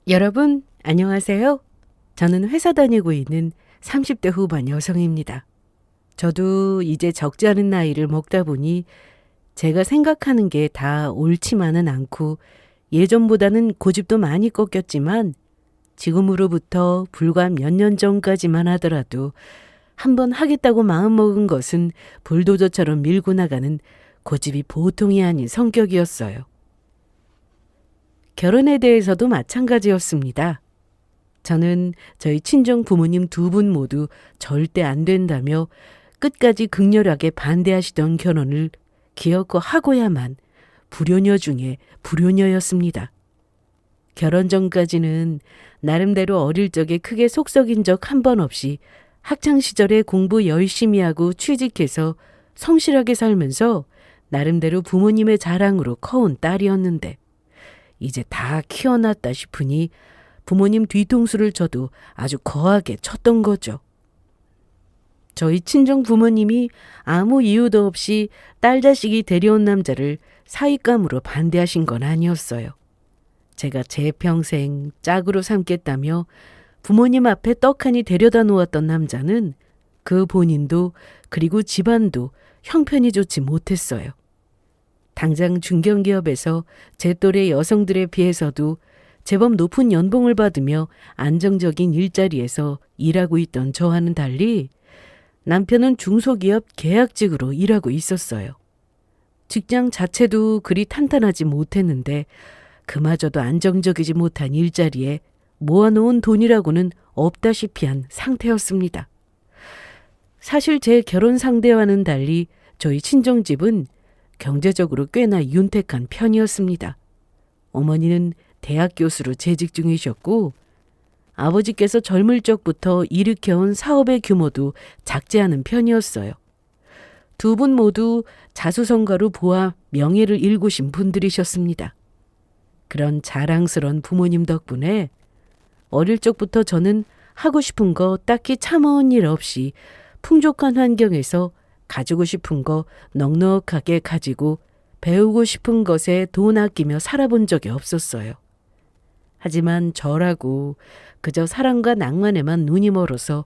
여러분, 안녕하세요. 저는 회사 다니고 있는 30대 후반 여성입니다. 저도 이제 적지 않은 나이를 먹다 보니 제가 생각하는 게 다 옳지만은 않고 예전보다는 고집도 많이 꺾였지만 지금으로부터 불과 몇 년 전까지만 하더라도 한번 하겠다고 마음먹은 것은 불도저처럼 밀고 나가는 고집이 보통이 아닌 성격이었어요. 결혼에 대해서도 마찬가지였습니다. 저는 저희 친정 부모님 두 분 모두 절대 안 된다며 끝까지 극렬하게 반대하시던 결혼을 기어코 하고야만 불효녀 중에 불효녀였습니다. 결혼 전까지는 나름대로 어릴 적에 크게 속썩인 적 한 번 없이 학창시절에 공부 열심히 하고 취직해서 성실하게 살면서 나름대로 부모님의 자랑으로 커온 딸이었는데 이제 다 키워놨다 싶으니 부모님 뒤통수를 쳐도 아주 거하게 쳤던 거죠. 저희 친정 부모님이 아무 이유도 없이 딸 자식이 데려온 남자를 사윗감으로 반대하신 건 아니었어요. 제가 제 평생 짝으로 삼겠다며 부모님 앞에 떡하니 데려다 놓았던 남자는 그 본인도 그리고 집안도 형편이 좋지 못했어요. 당장 중견기업에서 제 또래 여성들에 비해서도 제법 높은 연봉을 받으며 안정적인 일자리에서 일하고 있던 저와는 달리 남편은 중소기업 계약직으로 일하고 있었어요. 직장 자체도 그리 탄탄하지 못했는데 그마저도 안정적이지 못한 일자리에 모아놓은 돈이라고는 없다시피 한 상태였습니다. 사실 제 결혼 상대와는 달리 저희 친정집은 경제적으로 꽤나 윤택한 편이었습니다. 어머니는 대학 교수로 재직 중이셨고 아버지께서 젊을 적부터 일으켜온 사업의 규모도 작지 않은 편이었어요. 두 분 모두 자수성가로 보아 명예를 일구신 분들이셨습니다. 그런 자랑스러운 부모님 덕분에 어릴 적부터 저는 하고 싶은 거 딱히 참아온 일 없이 풍족한 환경에서 가지고 싶은 거 넉넉하게 가지고 배우고 싶은 것에 돈 아끼며 살아본 적이 없었어요. 하지만 저라고 그저 사랑과 낭만에만 눈이 멀어서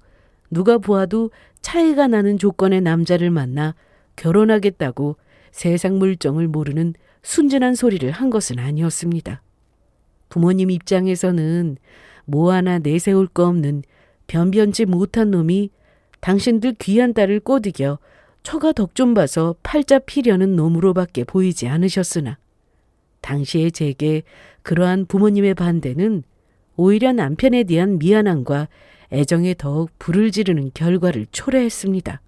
누가 보아도 차이가 나는 조건의 남자를 만나 결혼하겠다고 세상 물정을 모르는 순진한 소리를 한 것은 아니었습니다. 부모님 입장에서는 뭐 하나 내세울 거 없는 변변치 못한 놈이 당신들 귀한 딸을 꼬드겨 처가 덕 좀 봐서 팔자 피려는 놈으로밖에 보이지 않으셨으나 당시의 제게 그러한 부모님의 반대는 오히려 남편에 대한 미안함과 애정에 더욱 불을 지르는 결과를 초래했습니다.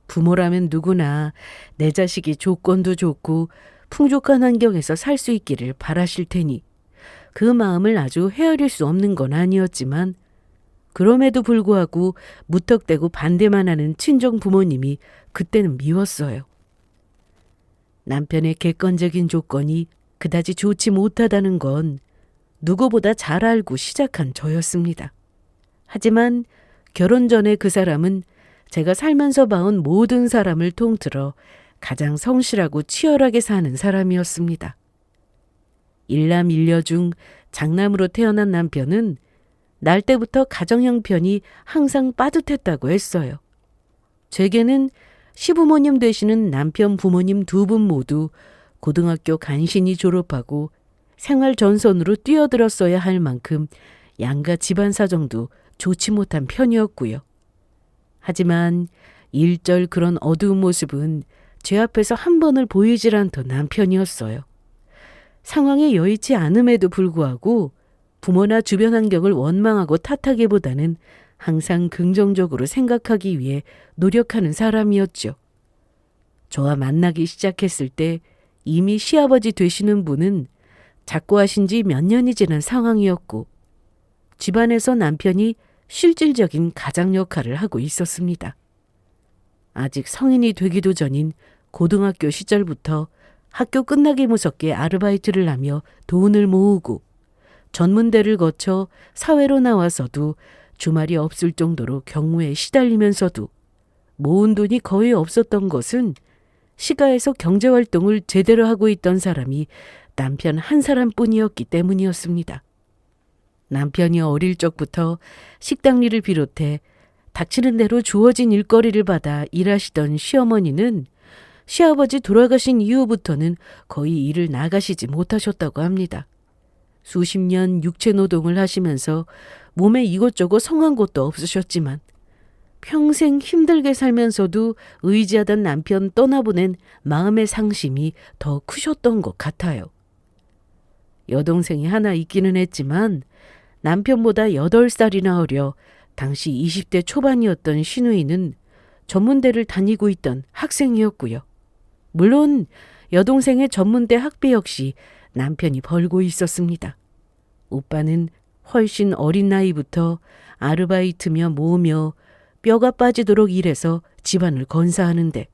부모라면 누구나 내 자식이 조건도 좋고 풍족한 환경에서 살 수 있기를 바라실 테니 그 마음을 아주 헤아릴 수 없는 건 아니었지만 그럼에도 불구하고 무턱대고 반대만 하는 친정 부모님이 그때는 미웠어요. 남편의 객관적인 조건이 그다지 좋지 못하다는 건 누구보다 잘 알고 시작한 저였습니다. 하지만 결혼 전에 그 사람은 제가 살면서 봐온 모든 사람을 통틀어 가장 성실하고 치열하게 사는 사람이었습니다. 일남 일녀 중 장남으로 태어난 남편은 날 때부터 가정 형편이 항상 빠듯했다고 했어요. 제게는 시부모님 되시는 남편 부모님 두 분 모두 고등학교 간신히 졸업하고 생활 전선으로 뛰어들었어야 할 만큼 양가 집안 사정도 좋지 못한 편이었고요. 하지만 일절 그런 어두운 모습은 제 앞에서 한 번을 보이질 않던 남편이었어요. 상황이 여의치 않음에도 불구하고 부모나 주변 환경을 원망하고 탓하기보다는 항상 긍정적으로 생각하기 위해 노력하는 사람이었죠. 저와 만나기 시작했을 때 이미 시아버지 되시는 분은 작고하신 지 몇 년이 지난 상황이었고 집안에서 남편이 실질적인 가장 역할을 하고 있었습니다. 아직 성인이 되기도 전인 고등학교 시절부터 학교 끝나기 무섭게 아르바이트를 하며 돈을 모으고 전문대를 거쳐 사회로 나와서도 주말이 없을 정도로 경무에 시달리면서도 모은 돈이 거의 없었던 것은 시가에서 경제활동을 제대로 하고 있던 사람이 남편 한 사람뿐이었기 때문이었습니다. 남편이 어릴 적부터 식당 일을 비롯해 닥치는 대로 주어진 일거리를 받아 일하시던 시어머니는 시아버지 돌아가신 이후부터는 거의 일을 나가시지 못하셨다고 합니다. 수십 년 육체 노동을 하시면서 몸에 이것저것 성한 것도 없으셨지만 평생 힘들게 살면서도 의지하던 남편 떠나보낸 마음의 상심이 더 크셨던 것 같아요. 여동생이 하나 있기는 했지만 남편보다 8살이나 어려 당시 20대 초반이었던 시누이는 전문대를 다니고 있던 학생이었고요. 물론 여동생의 전문대 학비 역시 남편이 벌고 있었습니다. 오빠는 훨씬 어린 나이부터 아르바이트며 모으며 뼈가 빠지도록 일해서 집안을 건사하는데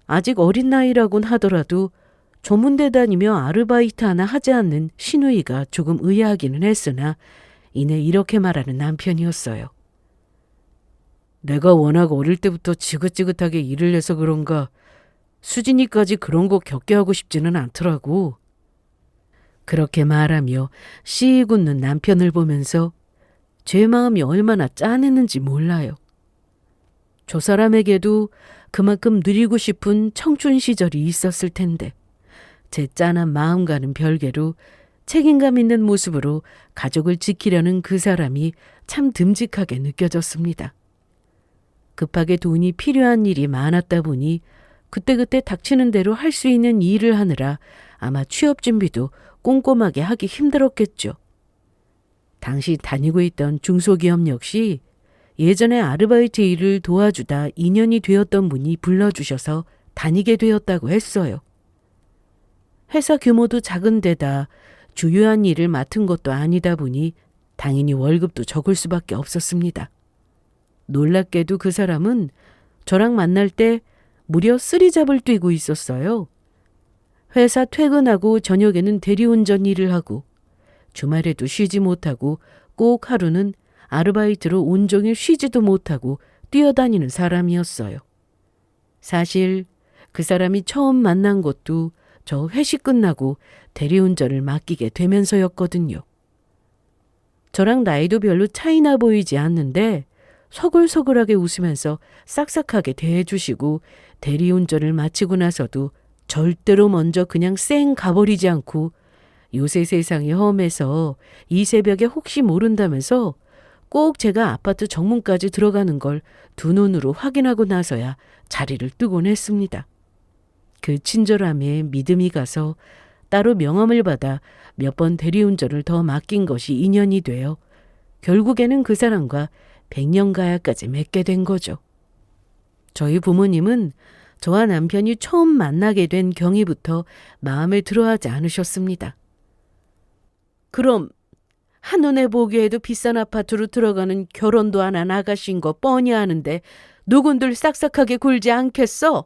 아직 어린 나이라곤 하더라도 전문대 다니며 아르바이트 하나 하지 않는 시누이가 조금 의아하기는 했으나 이내 이렇게 말하는 남편이었어요. 내가 워낙 어릴 때부터 지긋지긋하게 일을 해서 그런가 수진이까지 그런 거 겪게 하고 싶지는 않더라고. 그렇게 말하며 씩 웃는 남편을 보면서 제 마음이 얼마나 짠했는지 몰라요. 저 사람에게도 그만큼 누리고 싶은 청춘 시절이 있었을 텐데 제 짠한 마음과는 별개로 책임감 있는 모습으로 가족을 지키려는 그 사람이 참 듬직하게 느껴졌습니다. 급하게 돈이 필요한 일이 많았다 보니 그때그때 닥치는 대로 할 수 있는 일을 하느라 아마 취업 준비도 꼼꼼하게 하기 힘들었겠죠. 당시 다니고 있던 중소기업 역시 예전에 아르바이트 일을 도와주다 인연이 되었던 분이 불러주셔서 다니게 되었다고 했어요. 회사 규모도 작은 데다 주요한 일을 맡은 것도 아니다 보니 당연히 월급도 적을 수밖에 없었습니다. 놀랍게도 그 사람은 저랑 만날 때 무려 쓰리잡을 뛰고 있었어요. 회사 퇴근하고 저녁에는 대리운전 일을 하고 주말에도 쉬지 못하고 꼭 하루는 아르바이트로 온종일 쉬지도 못하고 뛰어다니는 사람이었어요. 사실 그 사람이 처음 만난 것도 저 회식 끝나고 대리운전을 맡기게 되면서였거든요. 저랑 나이도 별로 차이나 보이지 않는데 서글서글하게 웃으면서 싹싹하게 대해주시고 대리운전을 마치고 나서도 절대로 먼저 그냥 쌩 가버리지 않고 요새 세상이 험해서 이 새벽에 혹시 모른다면서 꼭 제가 아파트 정문까지 들어가는 걸 두 눈으로 확인하고 나서야 자리를 뜨곤 했습니다. 그 친절함에 믿음이 가서 따로 명함을 받아 몇 번 대리운전을 더 맡긴 것이 인연이 되어 결국에는 그 사람과 100년 가야까지 맺게 된 거죠. 저희 부모님은 저와 남편이 처음 만나게 된 경위부터 마음에 들어하지 않으셨습니다. 그럼 한눈에 보기에도 비싼 아파트로 들어가는 결혼도 안 한 아가씨인 거 뻔히 아는데 누군들 싹싹하게 굴지 않겠어?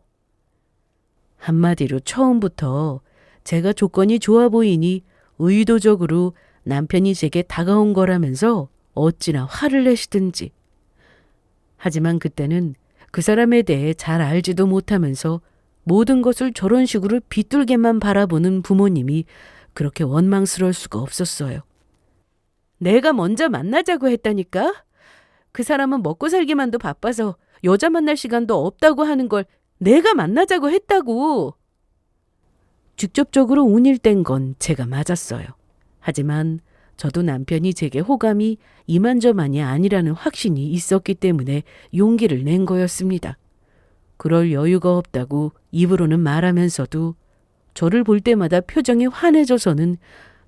한마디로 처음부터 제가 조건이 좋아 보이니 의도적으로 남편이 제게 다가온 거라면서 어찌나 화를 내시든지. 하지만 그때는 그 사람에 대해 잘 알지도 못하면서 모든 것을 저런 식으로 비뚤게만 바라보는 부모님이 그렇게 원망스러울 수가 없었어요. 내가 먼저 만나자고 했다니까? 그 사람은 먹고 살기만도 바빠서 여자 만날 시간도 없다고 하는 걸 내가 만나자고 했다고. 직접적으로 운일된 건 제가 맞았어요. 하지만 저도 남편이 제게 호감이 이만저만이 아니라는 확신이 있었기 때문에 용기를 낸 거였습니다. 그럴 여유가 없다고 입으로는 말하면서도 저를 볼 때마다 표정이 환해져서는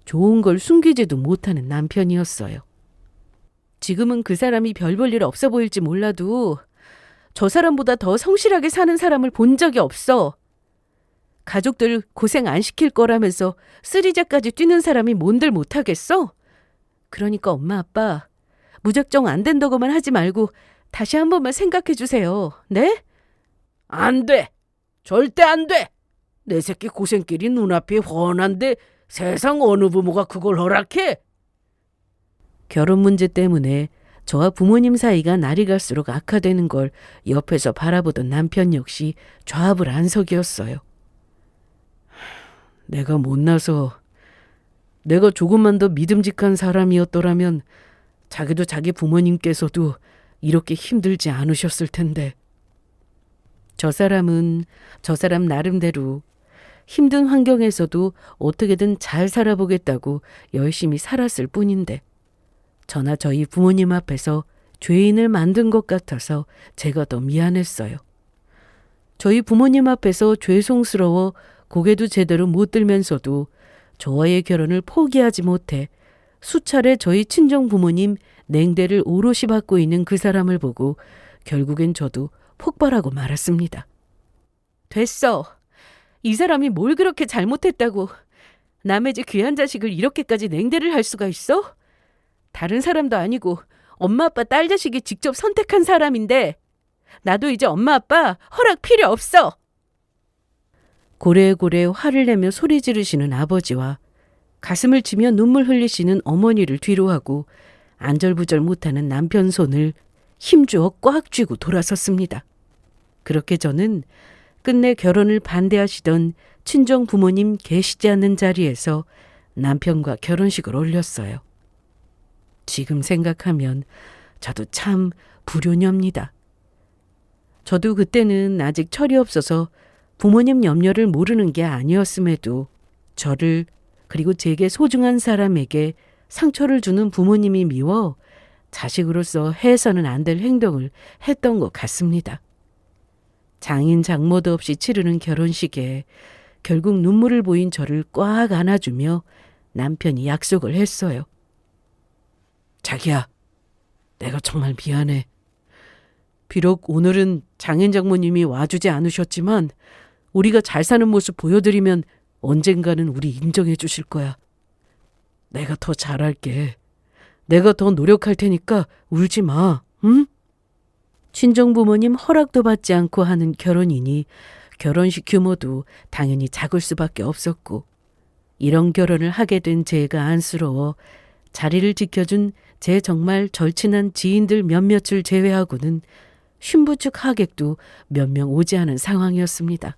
좋은 걸 숨기지도 못하는 남편이었어요. 지금은 그 사람이 별 볼 일 없어 보일지 몰라도 저 사람보다 더 성실하게 사는 사람을 본 적이 없어. 가족들 고생 안 시킬 거라면서 쓰리자까지 뛰는 사람이 뭔들 못하겠어? 그러니까 엄마 아빠 무작정 안 된다고만 하지 말고 다시 한 번만 생각해 주세요. 네? 안 돼. 절대 안 돼. 내 새끼 고생길이 눈앞이 훤한데 세상 어느 부모가 그걸 허락해? 결혼 문제 때문에 저와 부모님 사이가 날이 갈수록 악화되는 걸 옆에서 바라보던 남편 역시 좌불안석이었어요. 내가 못나서 내가 조금만 더 믿음직한 사람이었더라면 자기도 자기 부모님께서도 이렇게 힘들지 않으셨을 텐데. 저 사람은 저 사람 나름대로 힘든 환경에서도 어떻게든 잘 살아보겠다고 열심히 살았을 뿐인데 저나 저희 부모님 앞에서 죄인을 만든 것 같아서 제가 더 미안했어요. 저희 부모님 앞에서 죄송스러워 고개도 제대로 못 들면서도 저와의 결혼을 포기하지 못해 수차례 저희 친정 부모님 냉대를 오롯이 받고 있는 그 사람을 보고 결국엔 저도 폭발하고 말았습니다. 됐어. 이 사람이 뭘 그렇게 잘못했다고 남의 집 귀한 자식을 이렇게까지 냉대를 할 수가 있어? 다른 사람도 아니고 엄마 아빠 딸 자식이 직접 선택한 사람인데 나도 이제 엄마 아빠 허락 필요 없어. 고래고래 화를 내며 소리 지르시는 아버지와 가슴을 치며 눈물 흘리시는 어머니를 뒤로하고 안절부절 못하는 남편 손을 힘주어 꽉 쥐고 돌아섰습니다. 그렇게 저는 끝내 결혼을 반대하시던 친정 부모님 계시지 않는 자리에서 남편과 결혼식을 올렸어요. 지금 생각하면 저도 참 불효녀입니다. 저도 그때는 아직 철이 없어서 부모님 염려를 모르는 게 아니었음에도 저를 그리고 제게 소중한 사람에게 상처를 주는 부모님이 미워 자식으로서 해서는 안 될 행동을 했던 것 같습니다. 장인 장모도 없이 치르는 결혼식에 결국 눈물을 보인 저를 꽉 안아주며 남편이 약속을 했어요. 자기야, 내가 정말 미안해. 비록 오늘은 장인 장모님이 와주지 않으셨지만 우리가 잘 사는 모습 보여드리면 언젠가는 우리 인정해 주실 거야. 내가 더 잘할게. 내가 더 노력할 테니까 울지 마, 응? 친정부모님 허락도 받지 않고 하는 결혼이니 결혼식 규모도 당연히 작을 수밖에 없었고 이런 결혼을 하게 된 제가 안쓰러워 자리를 지켜준 제 정말 절친한 지인들 몇몇을 제외하고는 신부 측 하객도 몇 명 오지 않은 상황이었습니다.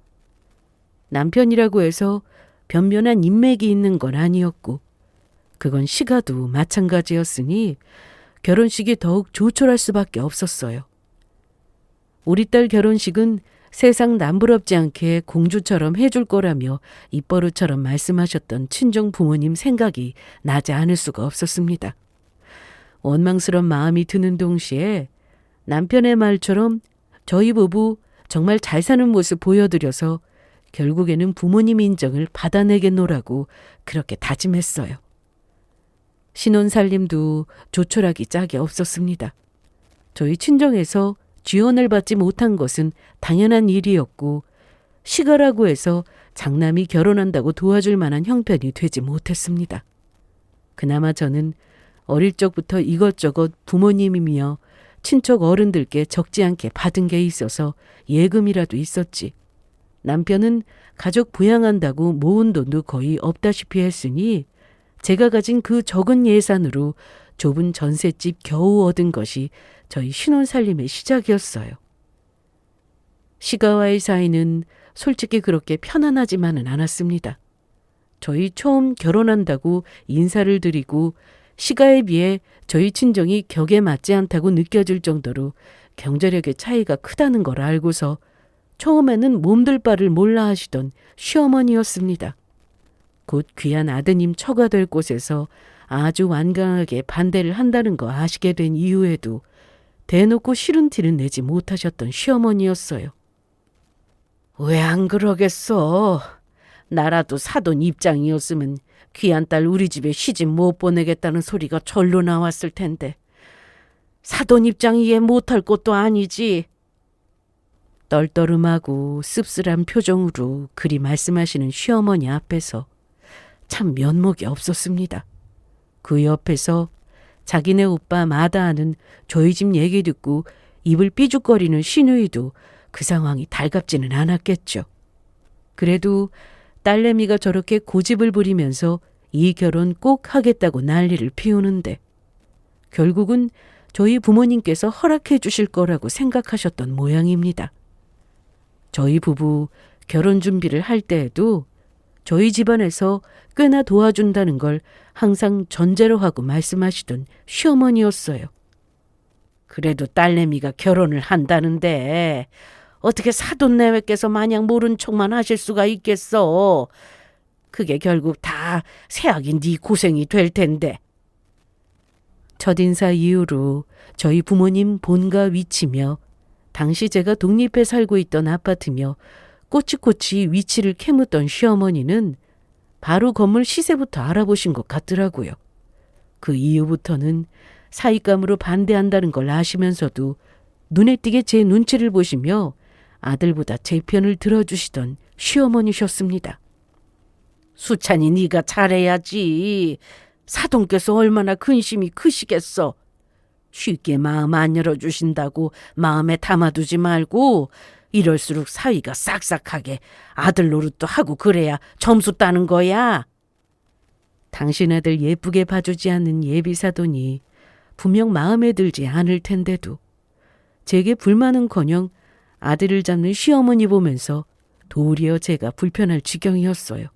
남편이라고 해서 변변한 인맥이 있는 건 아니었고 그건 시가도 마찬가지였으니 결혼식이 더욱 조촐할 수밖에 없었어요. 우리 딸 결혼식은 세상 남부럽지 않게 공주처럼 해줄 거라며 입버릇처럼 말씀하셨던 친정 부모님 생각이 나지 않을 수가 없었습니다. 원망스러운 마음이 드는 동시에 남편의 말처럼 저희 부부 정말 잘 사는 모습 보여드려서 결국에는 부모님 인정을 받아내겠노라고 그렇게 다짐했어요. 신혼살림도 조촐하기 짝이 없었습니다. 저희 친정에서 지원을 받지 못한 것은 당연한 일이었고 시가라고 해서 장남이 결혼한다고 도와줄 만한 형편이 되지 못했습니다. 그나마 저는 어릴 적부터 이것저것 부모님이며 친척 어른들께 적지 않게 받은 게 있어서 예금이라도 있었지. 남편은 가족 부양한다고 모은 돈도 거의 없다시피 했으니 제가 가진 그 적은 예산으로 좁은 전셋집 겨우 얻은 것이 저희 신혼살림의 시작이었어요. 시가와의 사이는 솔직히 그렇게 편안하지만은 않았습니다. 저희 처음 결혼한다고 인사를 드리고 시가에 비해 저희 친정이 격에 맞지 않다고 느껴질 정도로 경제력의 차이가 크다는 걸 알고서 처음에는 몸둘 바를 몰라 하시던 시어머니였습니다. 곧 귀한 아드님 처가 될 곳에서 아주 완강하게 반대를 한다는 거 아시게 된 이후에도 대놓고 싫은 티는 내지 못하셨던 시어머니였어요. 왜 안 그러겠어? 나라도 사돈 입장이었으면 귀한 딸 우리 집에 시집 못 보내겠다는 소리가 절로 나왔을 텐데 사돈 입장 이해 못할 것도 아니지. 떨떠름하고 씁쓸한 표정으로 그리 말씀하시는 시어머니 앞에서 참 면목이 없었습니다. 그 옆에서 자기네 오빠 마다하는 저희 집 얘기 듣고 입을 삐죽거리는 시누이도 그 상황이 달갑지는 않았겠죠. 그래도 딸내미가 저렇게 고집을 부리면서 이 결혼 꼭 하겠다고 난리를 피우는데 결국은 저희 부모님께서 허락해 주실 거라고 생각하셨던 모양입니다. 저희 부부 결혼 준비를 할 때에도 저희 집안에서 꽤나 도와준다는 걸 항상 전제로 하고 말씀하시던 시어머니였어요. 그래도 딸내미가 결혼을 한다는데 어떻게 사돈내외께서 마냥 모른 척만 하실 수가 있겠어. 그게 결국 다 새아기 네 고생이 될 텐데. 첫인사 이후로 저희 부모님 본가 위치며 당시 제가 독립해 살고 있던 아파트며 꼬치꼬치 위치를 캐묻던 시어머니는 바로 건물 시세부터 알아보신 것 같더라고요. 그 이후부터는 사익감으로 반대한다는 걸 아시면서도 눈에 띄게 제 눈치를 보시며 아들보다 제 편을 들어주시던 시어머니셨습니다. 수찬이 네가 잘해야지. 사돈께서 얼마나 근심이 크시겠어. 쉽게 마음 안 열어주신다고 마음에 담아두지 말고 이럴수록 사위가 싹싹하게 아들 노릇도 하고 그래야 점수 따는 거야. 당신 아들 예쁘게 봐주지 않는 예비사돈이 분명 마음에 들지 않을 텐데도 제게 불만은커녕 아들을 잡는 시어머니 보면서 도리어 제가 불편할 지경이었어요.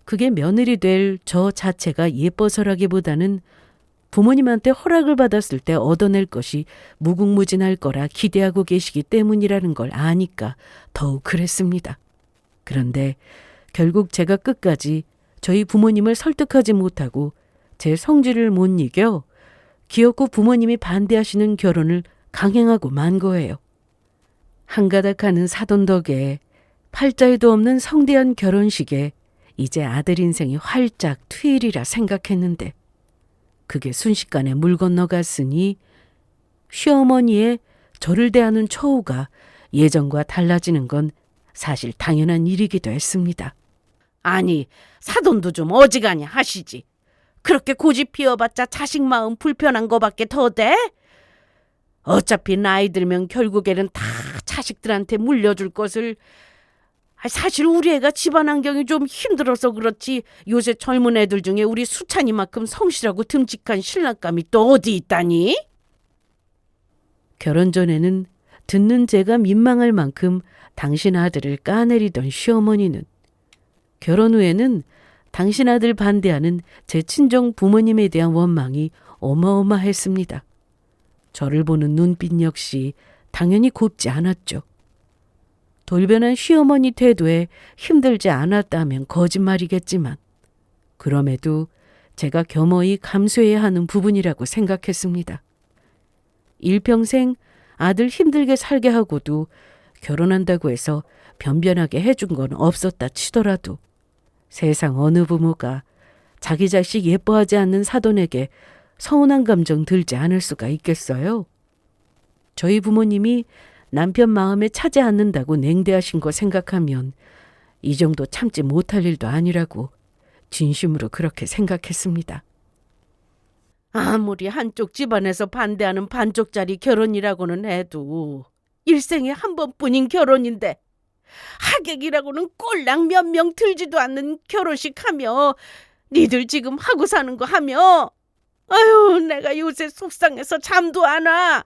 그게 며느리 될 저 자체가 예뻐서라기보다는 부모님한테 허락을 받았을 때 얻어낼 것이 무궁무진할 거라 기대하고 계시기 때문이라는 걸 아니까 더욱 그랬습니다. 그런데 결국 제가 끝까지 저희 부모님을 설득하지 못하고 제 성질을 못 이겨 기어코 부모님이 반대하시는 결혼을 강행하고 만 거예요. 한가닥 하는 사돈 덕에 팔자에도 없는 성대한 결혼식에 이제 아들 인생이 활짝 트이리라 생각했는데 그게 순식간에 물 건너갔으니 시어머니의 저를 대하는 처우가 예전과 달라지는 건 사실 당연한 일이기도 했습니다. 아니, 사돈도 좀 어지간히 하시지. 그렇게 고집 피워봤자 자식 마음 불편한 거밖에 더 돼? 어차피 나이 들면 결국에는 다 자식들한테 물려줄 것을. 사실 우리 애가 집안 환경이 좀 힘들어서 그렇지 요새 젊은 애들 중에 우리 수찬이만큼 성실하고 듬직한 신랑감이 또 어디 있다니? 결혼 전에는 듣는 제가 민망할 만큼 당신 아들을 까내리던 시어머니는 결혼 후에는 당신 아들 반대하는 제 친정 부모님에 대한 원망이 어마어마했습니다. 저를 보는 눈빛 역시 당연히 곱지 않았죠. 돌변한 시어머니 태도에 힘들지 않았다면 거짓말이겠지만 그럼에도 제가 겸허히 감수해야 하는 부분이라고 생각했습니다. 일평생 아들 힘들게 살게 하고도 결혼한다고 해서 변변하게 해준 건 없었다 치더라도 세상 어느 부모가 자기 자식 예뻐하지 않는 사돈에게 서운한 감정 들지 않을 수가 있겠어요? 저희 부모님이 남편 마음에 차지 않는다고 냉대하신 거 생각하면 이 정도 참지 못할 일도 아니라고 진심으로 그렇게 생각했습니다. 아무리 한쪽 집안에서 반대하는 반쪽짜리 결혼이라고는 해도 일생에 한 번뿐인 결혼인데 하객이라고는 꼴랑 몇 명 들지도 않는 결혼식 하며 니들 지금 하고 사는 거 하며 아유 내가 요새 속상해서 잠도 안 와.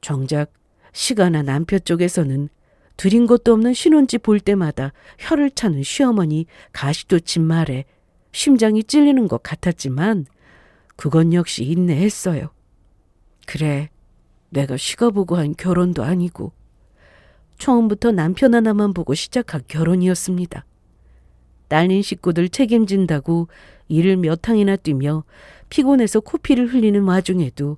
정작 시가나 남편 쪽에서는 들인 것도 없는 신혼집 볼 때마다 혀를 차는 시어머니 가시돋친 말에 심장이 찔리는 것 같았지만 그건 역시 인내했어요. 그래, 내가 시가보고 한 결혼도 아니고 처음부터 남편 하나만 보고 시작한 결혼이었습니다. 딸린 식구들 책임진다고 일을 몇 항이나 뛰며 피곤해서 코피를 흘리는 와중에도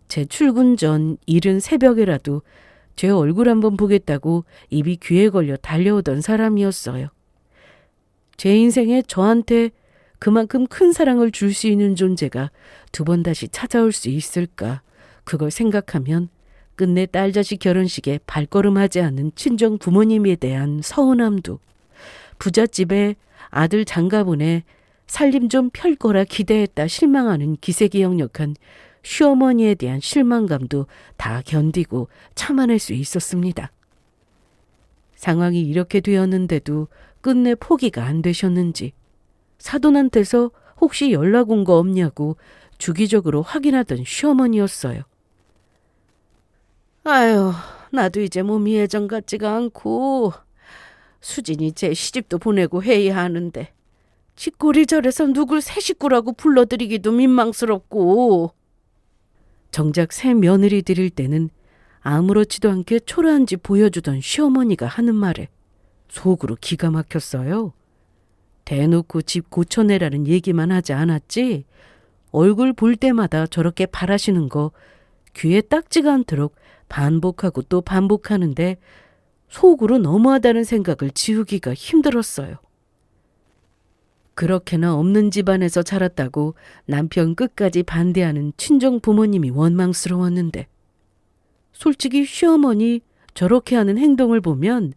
제 출근 전 이른 새벽에라도 제 얼굴 한번 보겠다고 입이 귀에 걸려 달려오던 사람이었어요. 제 인생에 저한테 그만큼 큰 사랑을 줄 수 있는 존재가 두 번 다시 찾아올 수 있을까? 그걸 생각하면 끝내 딸 자식 결혼식에 발걸음하지 않은 친정 부모님에 대한 서운함도 부잣집에 아들 장가보내 살림 좀 펼 거라 기대했다 실망하는 기색이 역력한 시어머니에 대한 실망감도 다 견디고 참아낼 수 있었습니다. 상황이 이렇게 되었는데도 끝내 포기가 안 되셨는지 사돈한테서 혹시 연락 온 거 없냐고 주기적으로 확인하던 시어머니였어요. 아유, 나도 이제 몸이 예전 같지가 않고 수진이 제 시집도 보내고 해야 하는데 치꼬리 절에서 누굴 새 식구라고 불러드리기도 민망스럽고. 정작 새 며느리 드릴 때는 아무렇지도 않게 초라한지 보여주던 시어머니가 하는 말에 속으로 기가 막혔어요. 대놓고 집 고쳐내라는 얘기만 하지 않았지 얼굴 볼 때마다 저렇게 바라시는 거 귀에 딱지가 않도록 반복하고 또 반복하는데 속으로 너무하다는 생각을 지우기가 힘들었어요. 그렇게나 없는 집안에서 자랐다고 남편 끝까지 반대하는 친정 부모님이 원망스러웠는데 솔직히 시어머니 저렇게 하는 행동을 보면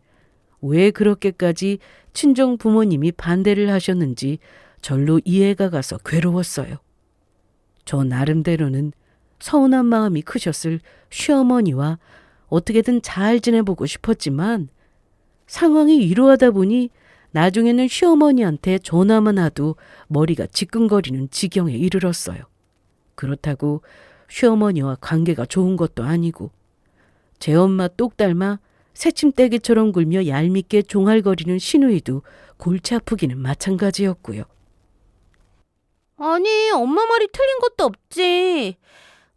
왜 그렇게까지 친정 부모님이 반대를 하셨는지 절로 이해가 가서 괴로웠어요. 저 나름대로는 서운한 마음이 크셨을 시어머니와 어떻게든 잘 지내보고 싶었지만 상황이 이러하다 보니 나중에는 시어머니한테 전화만 와도 머리가 지끈거리는 지경에 이르렀어요. 그렇다고 시어머니와 관계가 좋은 것도 아니고 제 엄마 똑 닮아 새침대기처럼 굴며 얄밉게 종알거리는 시누이도 골치 아프기는 마찬가지였고요. 아니, 엄마 말이 틀린 것도 없지.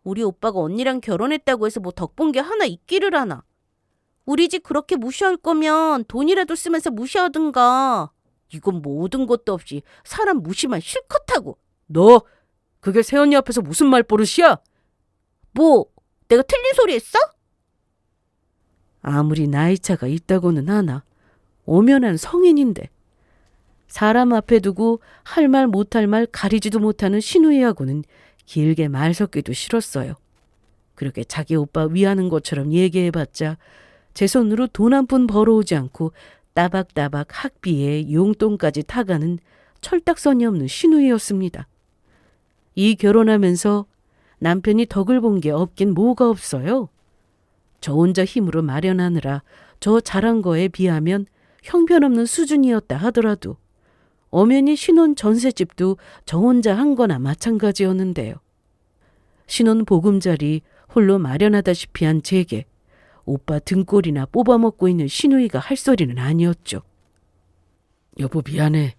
우리 오빠가 언니랑 결혼했다고 해서 뭐 덕본 게 하나 있기를 하나. 우리 집 그렇게 무시할 거면 돈이라도 쓰면서 무시하든가. 이건 모든 것도 없이 사람 무시만 실컷 하고. 너 그게 새언니 앞에서 무슨 말버릇이야? 뭐, 내가 틀린 소리 했어? 아무리 나이차가 있다고는 하나 오면한 성인인데 사람 앞에 두고 할 말 못할 말 가리지도 못하는 시누이하고는 길게 말 섞기도 싫었어요. 그렇게 자기 오빠 위하는 것처럼 얘기해봤자 제 손으로 돈 한 푼 벌어오지 않고 따박따박 학비에 용돈까지 타가는 철딱선이 없는 시누이였습니다. 이 결혼하면서 남편이 덕을 본 게 없긴 뭐가 없어요. 저 혼자 힘으로 마련하느라 저 잘한 거에 비하면 형편없는 수준이었다 하더라도 엄연히 신혼 전셋집도 저 혼자 한 거나 마찬가지였는데요. 신혼 보금자리 홀로 마련하다시피 한 제게 오빠 등골이나 뽑아먹고 있는 시누이가 할 소리는 아니었죠. 여보 미안해.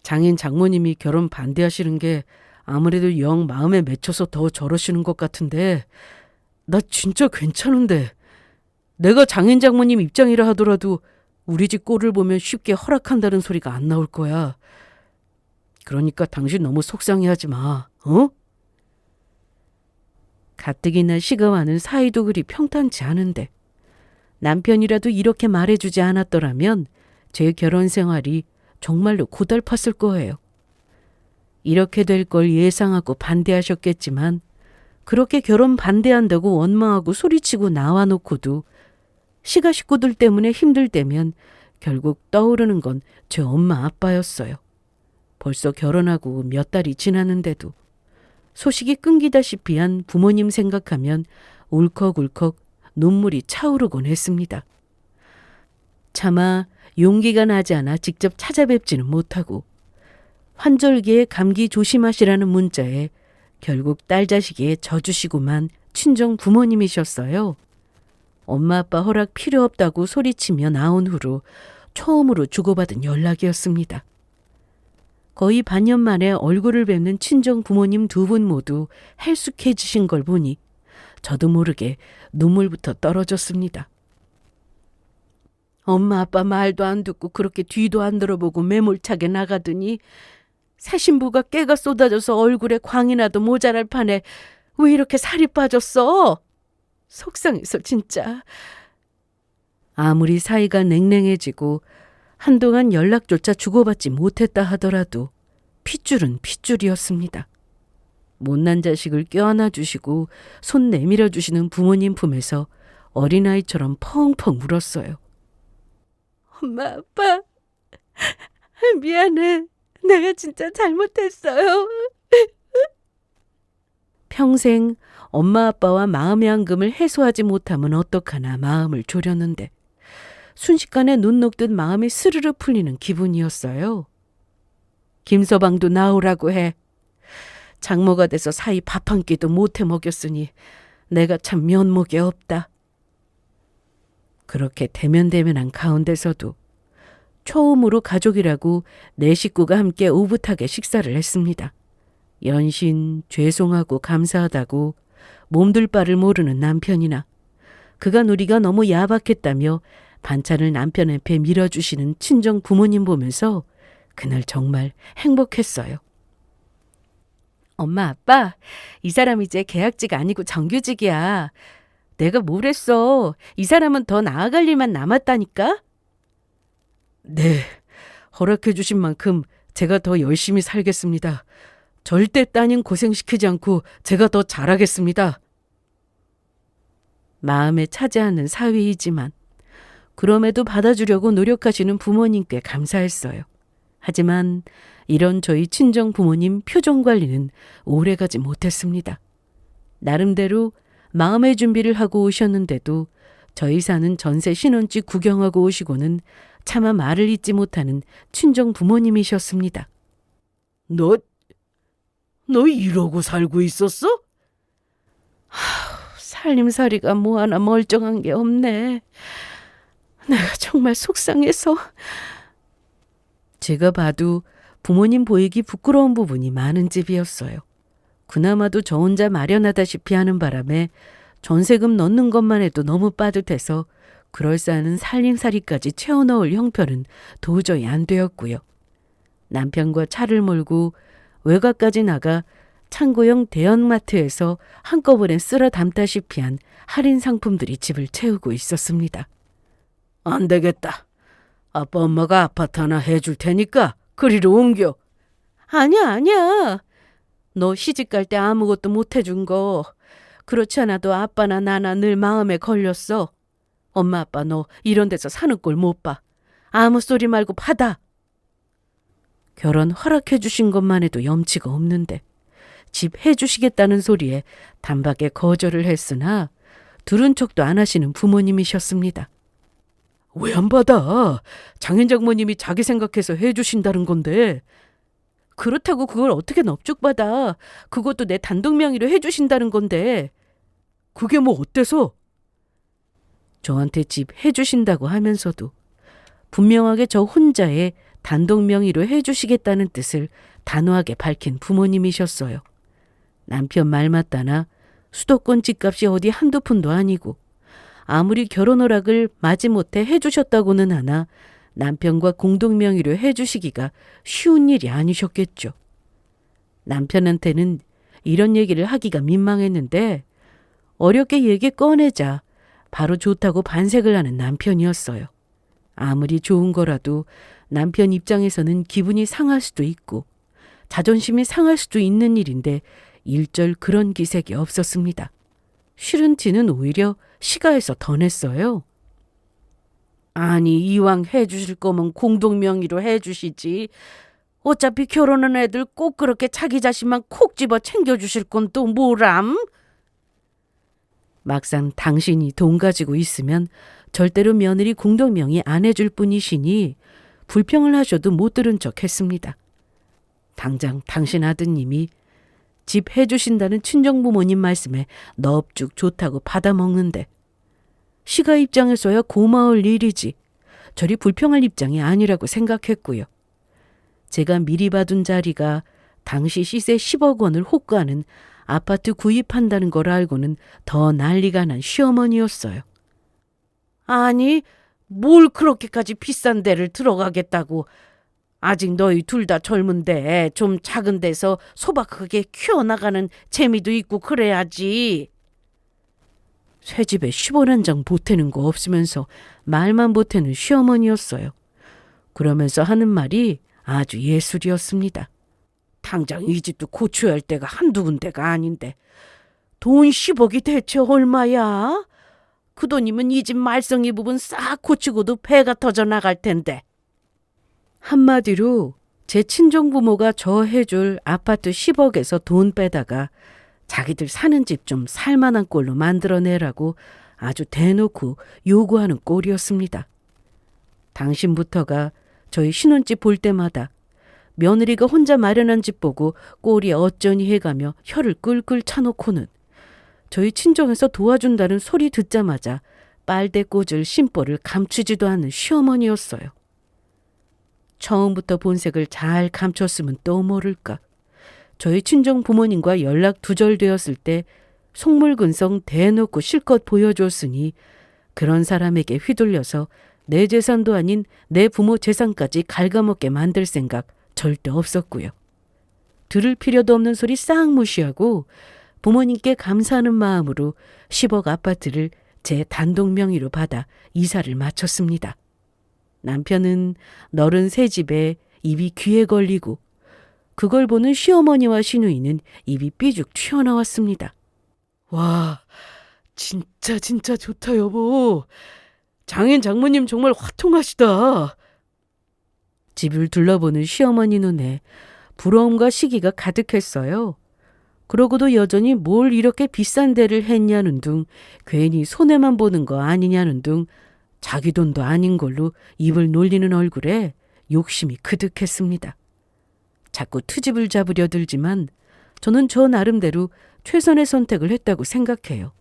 장인 장모님이 결혼 반대하시는 게 아무래도 영 마음에 맺혀서 더 저러시는 것 같은데 나 진짜 괜찮은데. 내가 장인 장모님 입장이라 하더라도 우리 집 꼴을 보면 쉽게 허락한다는 소리가 안 나올 거야. 그러니까 당신 너무 속상해하지 마. 어? 가뜩이나 시가와는 사이도 그리 평탄치 않은데 남편이라도 이렇게 말해주지 않았더라면 제 결혼 생활이 정말로 고달팠을 거예요. 이렇게 될 걸 예상하고 반대하셨겠지만 그렇게 결혼 반대한다고 원망하고 소리치고 나와놓고도 시가 식구들 때문에 힘들 때면 결국 떠오르는 건 제 엄마 아빠였어요. 벌써 결혼하고 몇 달이 지났는데도 소식이 끊기다시피 한 부모님 생각하면 울컥울컥 눈물이 차오르곤 했습니다. 차마 용기가 나지 않아 직접 찾아뵙지는 못하고 환절기에 감기 조심하시라는 문자에 결국 딸 자식이 져주시고만 친정 부모님이셨어요. 엄마 아빠 허락 필요 없다고 소리치며 나온 후로 처음으로 주고받은 연락이었습니다. 거의 반년 만에 얼굴을 뵙는 친정 부모님 두 분 모두 헬쑥해지신 걸 보니 저도 모르게 눈물부터 떨어졌습니다. 엄마 아빠 말도 안 듣고 그렇게 뒤도 안 들어보고 매몰차게 나가더니 새 신부가 깨가 쏟아져서 얼굴에 광이 나도 모자랄 판에 왜 이렇게 살이 빠졌어? 속상해서 진짜. 아무리 사이가 냉랭해지고 한동안 연락조차 주고받지 못했다 하더라도 핏줄은 핏줄이었습니다. 못난 자식을 껴안아 주시고 손 내밀어 주시는 부모님 품에서 어린아이처럼 펑펑 울었어요. 엄마 아빠 미안해. 내가 진짜 잘못했어요. 평생 엄마 아빠와 마음의 앙금을 해소하지 못하면 어떡하나 마음을 졸였는데 순식간에 눈 녹듯 마음이 스르르 풀리는 기분이었어요. 김서방도 나오라고 해. 장모가 돼서 사이 밥 한 끼도 못해 먹였으니 내가 참 면목이 없다. 그렇게 대면대면한 가운데서도 처음으로 가족이라고 네 식구가 함께 오붓하게 식사를 했습니다. 연신 죄송하고 감사하다고 몸둘 바를 모르는 남편이나 그간 우리가 너무 야박했다며 반찬을 남편 앞에 밀어주시는 친정 부모님 보면서 그날 정말 행복했어요. 엄마, 아빠, 이 사람 이제 계약직 아니고 정규직이야. 내가 뭘 했어? 이 사람은 더 나아갈 일만 남았다니까? 네, 허락해 주신 만큼 제가 더 열심히 살겠습니다. 절대 따님 고생시키지 않고 제가 더 잘하겠습니다. 마음에 차지 않는 사위이지만 그럼에도 받아주려고 노력하시는 부모님께 감사했어요. 하지만 이런 저희 친정 부모님 표정 관리는 오래가지 못했습니다. 나름대로 마음의 준비를 하고 오셨는데도 저희 사는 전세 신혼집 구경하고 오시고는 차마 말을 잇지 못하는 친정 부모님이셨습니다. 너 이러고 살고 있었어? 살림살이가 뭐 하나 멀쩡한 게 없네. 내가 정말 속상해서. 제가 봐도 부모님 보이기 부끄러운 부분이 많은 집이었어요. 그나마도 저 혼자 마련하다시피 하는 바람에 전세금 넣는 것만 해도 너무 빠듯해서 그럴싸한 살림살이까지 채워넣을 형편은 도저히 안 되었고요. 남편과 차를 몰고 외곽까지 나가 창고형 대형마트에서 한꺼번에 쓸어 담다시피 한 할인 상품들이 집을 채우고 있었습니다. 안 되겠다. 아빠 엄마가 아파트 하나 해줄 테니까 그리로 옮겨. 아니야. 너 시집갈 때 아무것도 못 해준 거 그렇지 않아도 아빠나 나나 늘 마음에 걸렸어. 엄마 아빠 너 이런 데서 사는 꼴 못 봐. 아무 소리 말고 받아. 결혼 허락해 주신 것만 해도 염치가 없는데 집 해주시겠다는 소리에 단박에 거절을 했으나 들은 척도 안 하시는 부모님이셨습니다. 왜 안 받아? 장인장모님이 자기 생각해서 해주신다는 건데. 그렇다고 그걸 어떻게 넙죽받아. 그것도 내 단독 명의로 해주신다는 건데. 그게 뭐 어때서? 저한테 집 해주신다고 하면서도 분명하게 저 혼자의 단독 명의로 해주시겠다는 뜻을 단호하게 밝힌 부모님이셨어요. 남편 말 맞다나 수도권 집값이 어디 한두 푼도 아니고 아무리 결혼 허락을 마지못해 해주셨다고는 하나 남편과 공동 명의로 해주시기가 쉬운 일이 아니셨겠죠. 남편한테는 이런 얘기를 하기가 민망했는데 어렵게 얘기 꺼내자 바로 좋다고 반색을 하는 남편이었어요. 아무리 좋은 거라도 남편 입장에서는 기분이 상할 수도 있고 자존심이 상할 수도 있는 일인데 일절 그런 기색이 없었습니다. 싫은 티는 오히려 시가해서 더 냈어요. 아니 이왕 해주실 거면 공동명의로 해주시지. 어차피 결혼한 애들 꼭 그렇게 자기 자신만 콕 집어 챙겨주실 건 또 뭐람? 막상 당신이 돈 가지고 있으면 절대로 며느리 공동명의 안 해줄 뿐이시니 불평을 하셔도 못 들은 척 했습니다. 당장 당신 아드님이 집 해주신다는 친정부모님 말씀에 넙죽 좋다고 받아먹는데 시가 입장에서야 고마울 일이지 저리 불평할 입장이 아니라고 생각했고요. 제가 미리 받은 자리가 당시 시세 10억 원을 호가하는 아파트 구입한다는 걸 알고는 더 난리가 난 시어머니였어요. 아니 뭘 그렇게까지 비싼 데를 들어가겠다고. 아직 너희 둘 다 젊은데 좀 작은 데서 소박하게 키워나가는 재미도 있고 그래야지. 새집에 10원 한 장 보태는 거 없으면서 말만 보태는 시어머니였어요. 그러면서 하는 말이 아주 예술이었습니다. 당장 이 집도 고쳐야 할 때가 한두 군데가 아닌데 돈 10억이 대체 얼마야? 그 돈이면 이 집 말썽이 부분 싹 고치고도 배가 터져 나갈 텐데. 한마디로 제 친정부모가 저 해줄 아파트 10억에서 돈 빼다가 자기들 사는 집 좀 살만한 꼴로 만들어내라고 아주 대놓고 요구하는 꼴이었습니다. 당신부터가 저희 신혼집 볼 때마다 며느리가 혼자 마련한 집 보고 꼴이 어쩌니 해가며 혀를 끌끌 차놓고는 저희 친정에서 도와준다는 소리 듣자마자 빨대 꽂을 심보를 감추지도 않는 시어머니였어요. 처음부터 본색을 잘 감췄으면 또 모를까. 저희 친정 부모님과 연락 두절되었을 때 속물근성 대놓고 실컷 보여줬으니 그런 사람에게 휘둘려서 내 재산도 아닌 내 부모 재산까지 갉아먹게 만들 생각 절대 없었고요. 들을 필요도 없는 소리 싹 무시하고 부모님께 감사하는 마음으로 10억 아파트를 제 단독 명의로 받아 이사를 마쳤습니다. 남편은 너른 새 집에 입이 귀에 걸리고 그걸 보는 시어머니와 시누이는 입이 삐죽 튀어나왔습니다. 와, 진짜 좋다 여보. 장인 장모님 정말 화통하시다. 집을 둘러보는 시어머니 눈에 부러움과 시기가 가득했어요. 그러고도 여전히 뭘 이렇게 비싼 데를 했냐는 둥, 괜히 손해만 보는 거 아니냐는 둥, 자기 돈도 아닌 걸로 입을 놀리는 얼굴에 욕심이 그득했습니다. 자꾸 트집을 잡으려 들지만 저는 저 나름대로 최선의 선택을 했다고 생각해요.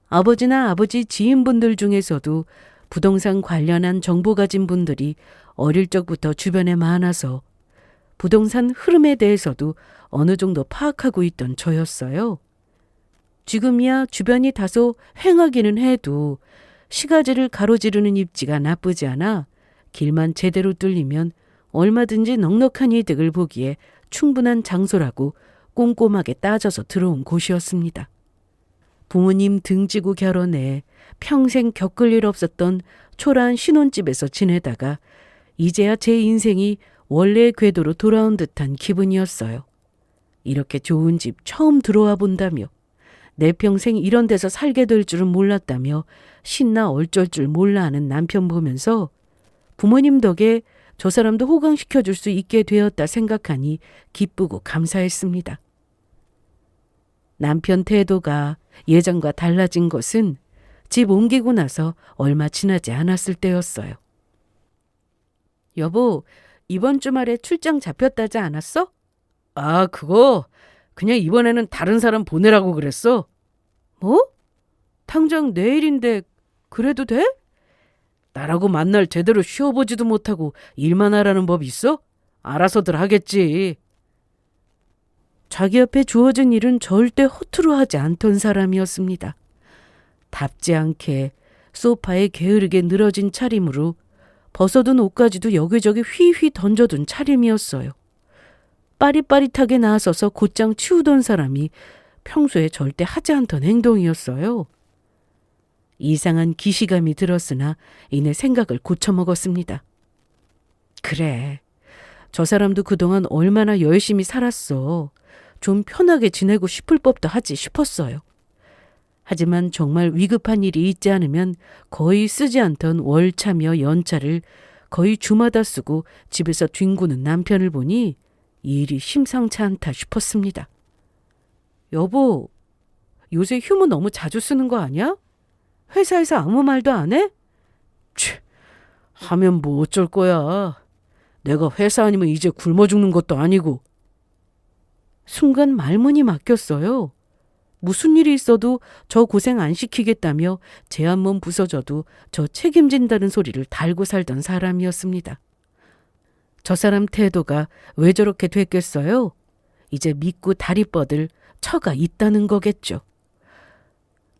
아버지나 아버지 지인분들 중에서도 부동산 관련한 정보 가진 분들이 어릴 적부터 주변에 많아서 부동산 흐름에 대해서도 어느 정도 파악하고 있던 저였어요. 지금이야 주변이 다소 횡하기는 해도 시가지를 가로지르는 입지가 나쁘지 않아 길만 제대로 뚫리면 얼마든지 넉넉한 이득을 보기에 충분한 장소라고 꼼꼼하게 따져서 들어온 곳이었습니다. 부모님 등지고 결혼해 평생 겪을 일 없었던 초라한 신혼집에서 지내다가 이제야 제 인생이 원래의 궤도로 돌아온 듯한 기분이었어요. 이렇게 좋은 집 처음 들어와 본다며 내 평생 이런 데서 살게 될 줄은 몰랐다며 신나 얼쩔 줄 몰라 하는 남편 보면서 부모님 덕에 저 사람도 호강시켜줄 수 있게 되었다 생각하니 기쁘고 감사했습니다. 남편 태도가 예전과 달라진 것은 집 옮기고 나서 얼마 지나지 않았을 때였어요. 여보, 이번 주말에 출장 잡혔다지 않았어? 아, 그거 그냥 이번에는 다른 사람 보내라고 그랬어. 뭐? 당장 내일인데 그래도 돼? 나라고 만날 제대로 쉬어보지도 못하고 일만 하라는 법 있어? 알아서들 하겠지. 자기 앞에 주어진 일은 절대 허투루 하지 않던 사람이었습니다. 답지 않게 소파에 게으르게 늘어진 차림으로 벗어둔 옷까지도 여기저기 휘휘 던져둔 차림이었어요. 빠릿빠릿하게 나서서 곧장 치우던 사람이 평소에 절대 하지 않던 행동이었어요. 이상한 기시감이 들었으나 이내 생각을 고쳐먹었습니다. 그래, 저 사람도 그동안 얼마나 열심히 살았어. 좀 편하게 지내고 싶을 법도 하지 싶었어요. 하지만 정말 위급한 일이 있지 않으면 거의 쓰지 않던 월차며 연차를 거의 주마다 쓰고 집에서 뒹구는 남편을 보니 이 일이 심상치 않다 싶었습니다. 여보, 요새 휴무 너무 자주 쓰는 거 아니야? 회사에서 아무 말도 안 해? 하면 뭐 어쩔 거야. 내가 회사 아니면 이제 굶어 죽는 것도 아니고. 순간 말문이 막혔어요. 무슨 일이 있어도 저 고생 안 시키겠다며 제 한 몸 부서져도 저 책임진다는 소리를 달고 살던 사람이었습니다. 저 사람 태도가 왜 저렇게 됐겠어요? 이제 믿고 다리 뻗을 처가 있다는 거겠죠.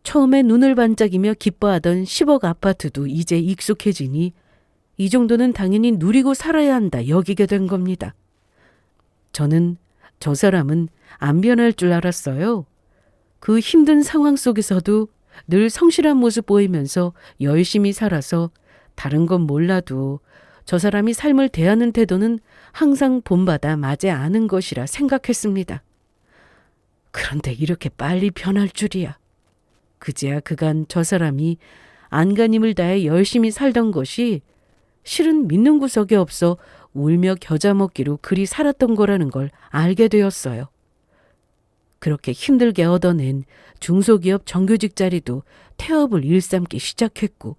처음에 눈을 반짝이며 기뻐하던 10억 아파트도 이제 익숙해지니 이 정도는 당연히 누리고 살아야 한다 여기게 된 겁니다. 저는 저 사람은 안 변할 줄 알았어요. 그 힘든 상황 속에서도 늘 성실한 모습 보이면서 열심히 살아서 다른 건 몰라도 저 사람이 삶을 대하는 태도는 항상 본받아 맞지 않은 것이라 생각했습니다. 그런데 이렇게 빨리 변할 줄이야. 그제야 그간 저 사람이 안간힘을 다해 열심히 살던 것이 실은 믿는 구석이 없어 울며 겨자 먹기로 그리 살았던 거라는 걸 알게 되었어요. 그렇게 힘들게 얻어낸 중소기업 정규직 자리도 태업을 일삼기 시작했고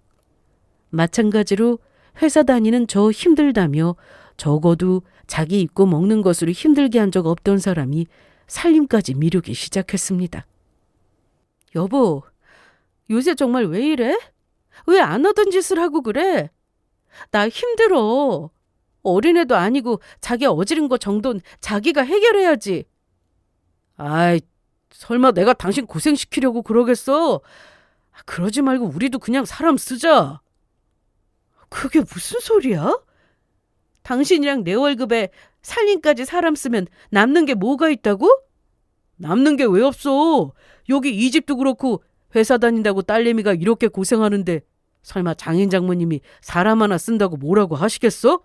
마찬가지로 회사 다니는 저 힘들다며 적어도 자기 입고 먹는 것으로 힘들게 한 적 없던 사람이 살림까지 미루기 시작했습니다. 여보, 요새 정말 왜 이래? 왜 안 하던 짓을 하고 그래? 나 힘들어. 어린애도 아니고 자기 어지른 거 정도는 자기가 해결해야지. 아이, 설마 내가 당신 고생시키려고 그러겠어? 그러지 말고 우리도 그냥 사람 쓰자. 그게 무슨 소리야? 당신이랑 내 월급에 살림까지 사람 쓰면 남는 게 뭐가 있다고? 남는 게 왜 없어? 여기 이 집도 그렇고 회사 다닌다고 딸내미가 이렇게 고생하는데 설마 장인 장모님이 사람 하나 쓴다고 뭐라고 하시겠어?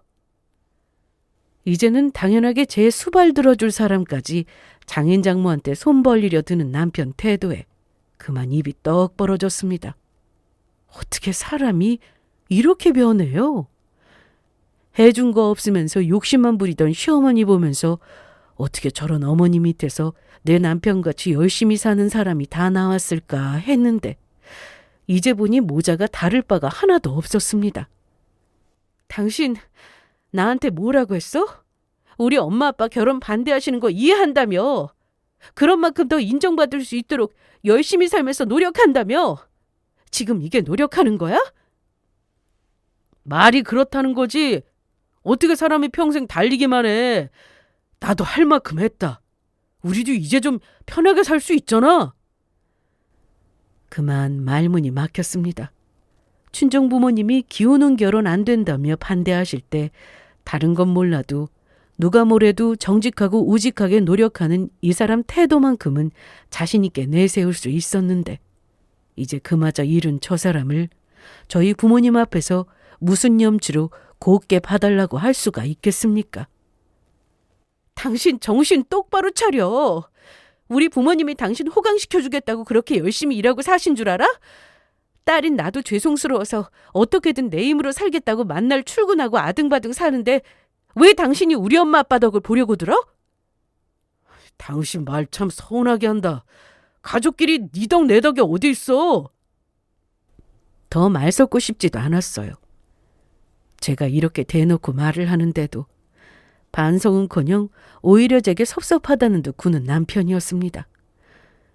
이제는 당연하게 제 수발 들어줄 사람까지 장인 장모한테 손 벌리려 드는 남편 태도에 그만 입이 떡 벌어졌습니다. 어떻게 사람이 이렇게 변해요? 해준 거 없으면서 욕심만 부리던 시어머니 보면서 어떻게 저런 어머니 밑에서 내 남편같이 열심히 사는 사람이 다 나왔을까 했는데 이제 보니 모자가 다를 바가 하나도 없었습니다. 당신 나한테 뭐라고 했어? 우리 엄마 아빠 결혼 반대하시는 거 이해한다며? 그런 만큼 더 인정받을 수 있도록 열심히 살면서 노력한다며? 지금 이게 노력하는 거야? 말이 그렇다는 거지. 어떻게 사람이 평생 달리기만 해. 나도 할 만큼 했다. 우리도 이제 좀 편하게 살 수 있잖아. 그만 말문이 막혔습니다. 친정 부모님이 기혼은 결혼 안 된다며 반대하실 때 다른 건 몰라도 누가 뭐래도 정직하고 우직하게 노력하는 이 사람 태도만큼은 자신 있게 내세울 수 있었는데 이제 그마저 잃은 저 사람을 저희 부모님 앞에서 무슨 염치로 곱게 봐달라고 할 수가 있겠습니까? 당신 정신 똑바로 차려. 우리 부모님이 당신 호강시켜주겠다고 그렇게 열심히 일하고 사신 줄 알아? 딸인 나도 죄송스러워서 어떻게든 내 힘으로 살겠다고 만날 출근하고 아등바등 사는데 왜 당신이 우리 엄마 아빠 덕을 보려고 들어? 당신 말 참 서운하게 한다. 가족끼리 네 덕 내 덕이 어디 있어? 더 말 섞고 싶지도 않았어요. 제가 이렇게 대놓고 말을 하는데도 반성은커녕 오히려 제게 섭섭하다는 듯 구는 남편이었습니다.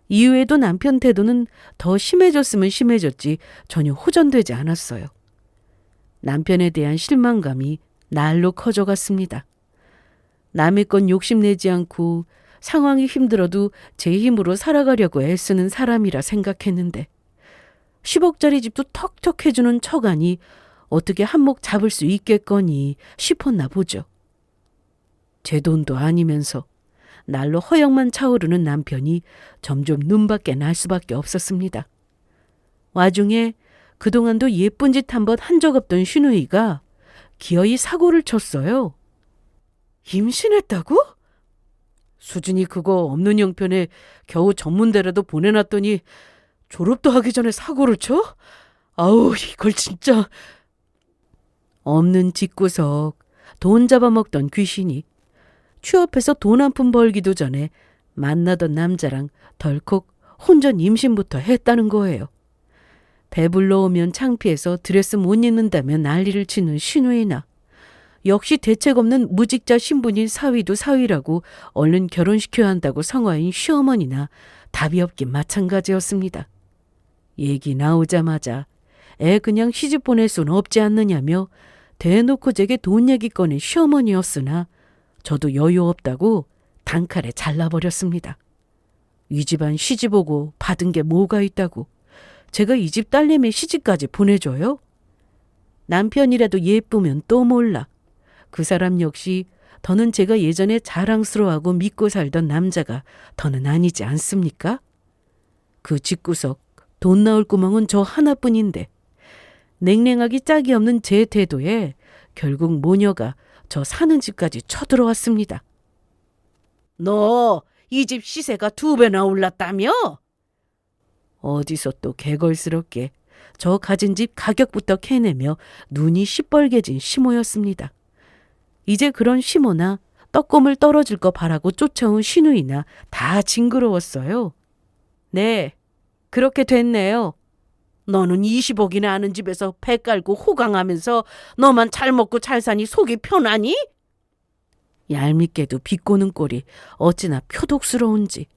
이후에도 남편 태도는 더 심해졌으면 심해졌지 전혀 호전되지 않았어요. 남편에 대한 실망감이 날로 커져갔습니다. 남의 건 욕심내지 않고 상황이 힘들어도 제 힘으로 살아가려고 애쓰는 사람이라 생각했는데 10억짜리 집도 턱턱 해주는 처간이 어떻게 한몫 잡을 수 있겠거니 싶었나 보죠. 제 돈도 아니면서 날로 허영만 차오르는 남편이 점점 눈밖에 날 수밖에 없었습니다. 와중에 그동안도 예쁜 짓 한 번 한 적 없던 신우이가 기어이 사고를 쳤어요. 임신했다고? 수진이 그거 없는 형편에 겨우 전문대라도 보내놨더니 졸업도 하기 전에 사고를 쳐? 아우 이걸 진짜. 없는 집구석 돈 잡아먹던 귀신이 취업해서 돈 한 푼 벌기도 전에 만나던 남자랑 덜컥 혼전 임신부터 했다는 거예요. 배불러 오면 창피해서 드레스 못 입는다며 난리를 치는 신우이나 역시 대책 없는 무직자 신분인 사위도 사위라고 얼른 결혼시켜야 한다고 성화인 시어머니나 답이 없긴 마찬가지였습니다. 얘기 나오자마자 애 그냥 시집 보낼 수는 없지 않느냐며 대놓고 제게 돈 얘기 꺼낸 시어머니였으나 저도 여유 없다고 단칼에 잘라버렸습니다. 이 집안 시집 오고 받은 게 뭐가 있다고 제가 이 집 딸내미 시집까지 보내줘요? 남편이라도 예쁘면 또 몰라. 그 사람 역시 더는 제가 예전에 자랑스러워하고 믿고 살던 남자가 더는 아니지 않습니까? 그 집구석 돈 나올 구멍은 저 하나뿐인데 냉랭하기 짝이 없는 제 태도에 결국 모녀가 저 사는 집까지 쳐들어왔습니다. 너 이 집 시세가 2배나 올랐다며? 어디서 또 개걸스럽게 저 가진 집 가격부터 캐내며 눈이 시뻘개진 시모였습니다. 이제 그런 시모나 떡고물 떨어질 거 바라고 쫓아온 신우이나 다 징그러웠어요. 네, 그렇게 됐네요. 너는 20억이나 하는 집에서 배 깔고 호강하면서 너만 잘 먹고 잘 사니 속이 편하니? 얄밉게도 비꼬는 꼴이 어찌나 표독스러운지.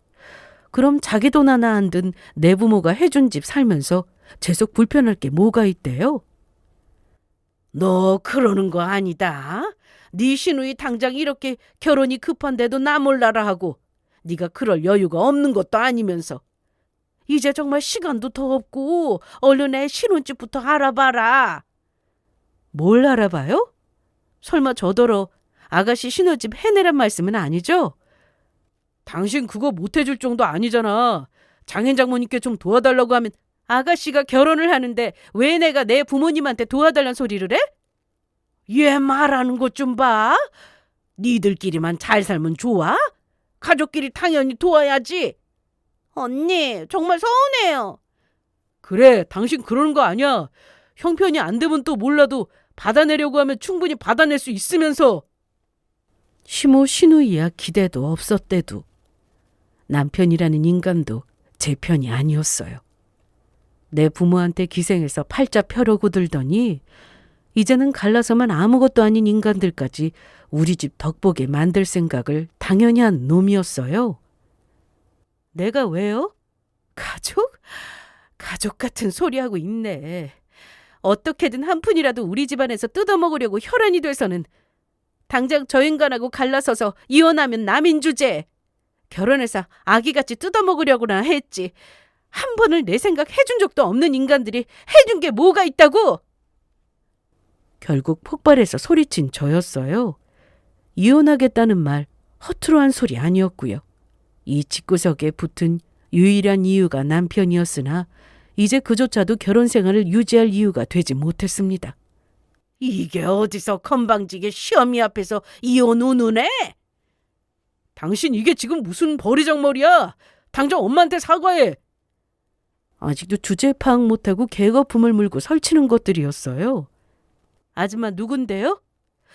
그럼 자기 돈 하나 안 든 내 부모가 해준 집 살면서 제 속 불편할 게 뭐가 있대요? 너 그러는 거 아니다. 네 시누이 당장 이렇게 결혼이 급한데도 나 몰라라 하고 네가 그럴 여유가 없는 것도 아니면서 이제 정말 시간도 더 없고 얼른 애 신혼집부터 알아봐라. 뭘 알아봐요? 설마 저더러 아가씨 신혼집 해내란 말씀은 아니죠? 당신 그거 못해줄 정도 아니잖아. 장인 장모님께 좀 도와달라고 하면 아가씨가 결혼을 하는데 왜 내가 내 부모님한테 도와달란 소리를 해? 얘 말하는 것 좀 봐. 니들끼리만 잘 살면 좋아? 가족끼리 당연히 도와야지. 언니, 정말 서운해요. 그래, 당신 그러는 거 아니야. 형편이 안 되면 또 몰라도 받아내려고 하면 충분히 받아낼 수 있으면서. 시모 시누이야 기대도 없었대도 남편이라는 인간도 제 편이 아니었어요. 내 부모한테 기생해서 팔자 펴려고 들더니 이제는 갈라서만 아무것도 아닌 인간들까지 우리 집 덕보게 만들 생각을 당연히 한 놈이었어요. 내가 왜요? 가족? 가족 같은 소리하고 있네. 어떻게든 한 푼이라도 우리 집안에서 뜯어먹으려고 혈안이 돼서는 당장 저 인간하고 갈라서서 이혼하면 남인 주제. 결혼해서 아기같이 뜯어먹으려고나 했지. 한 번을 내 생각 해준 적도 없는 인간들이 해준 게 뭐가 있다고? 결국 폭발해서 소리친 저였어요. 이혼하겠다는 말 허투루 한 소리 아니었고요. 이 집구석에 붙은 유일한 이유가 남편이었으나 이제 그조차도 결혼 생활을 유지할 이유가 되지 못했습니다. 이게 어디서 건방지게 시어미 앞에서 이혼 운운해? 당신 이게 지금 무슨 버리장머리야? 당장 엄마한테 사과해. 아직도 주제 파악 못하고 개거품을 물고 설치는 것들이었어요. 아줌마 누군데요?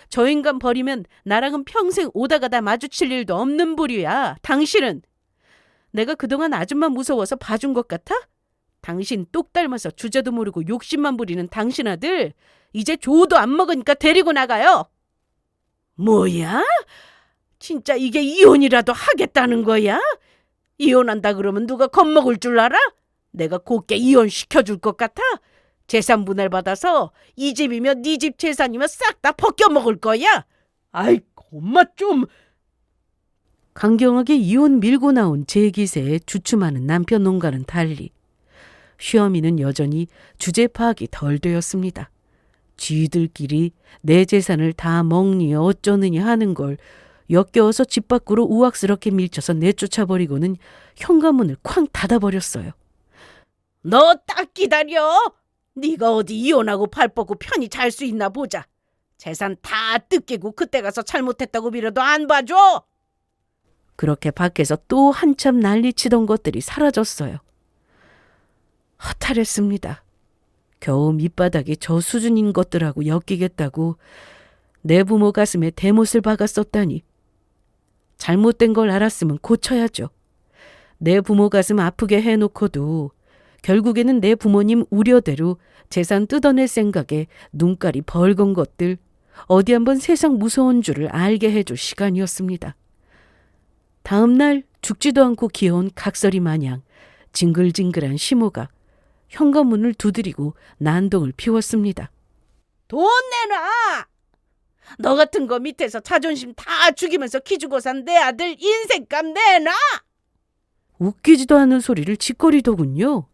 저 인간 버리면 나랑은 평생 오다 가다 마주칠 일도 없는 부류야. 당신은 내가 그동안 아줌마 무서워서 봐준 것 같아? 당신 똑 닮아서 주제도 모르고 욕심만 부리는 당신 아들 이제 조도 안 먹으니까 데리고 나가요. 뭐야? 진짜 이게 이혼이라도 하겠다는 거야? 이혼한다 그러면 누가 겁먹을 줄 알아? 내가 곱게 이혼시켜줄 것 같아? 재산 분할 받아서 이 집이며 네 집 재산이며 싹 다 벗겨먹을 거야? 아이, 엄마 좀. 강경하게 이혼 밀고 나온 제 기세에 주춤하는 남편 농가는 달리 시어미는 여전히 주제 파악이 덜 되었습니다. 쥐들끼리 내 재산을 다 먹니 어쩌느니 하는 걸 역겨워서 집 밖으로 우악스럽게 밀쳐서 내쫓아버리고는 현관문을 쾅 닫아버렸어요. 너 딱 기다려. 네가 어디 이혼하고 발 뻗고 편히 잘 수 있나 보자. 재산 다 뜯기고 그때 가서 잘못했다고 빌어도 안 봐줘. 그렇게 밖에서 또 한참 난리치던 것들이 사라졌어요. 허탈했습니다. 겨우 밑바닥이 저 수준인 것들하고 엮이겠다고 내 부모 가슴에 대못을 박았었다니. 잘못된 걸 알았으면 고쳐야죠. 내 부모 가슴 아프게 해놓고도 결국에는 내 부모님 우려대로 재산 뜯어낼 생각에 눈깔이 벌건 것들 어디 한번 세상 무서운 줄을 알게 해줄 시간이었습니다. 다음 날 죽지도 않고 귀여운 각설이 마냥 징글징글한 시모가 현관문을 두드리고 난동을 피웠습니다. 돈 내놔! 너 같은 거 밑에서 자존심 다 죽이면서 키주고 산 내 아들 인생값 내놔! 웃기지도 않은 소리를 짓거리더군요.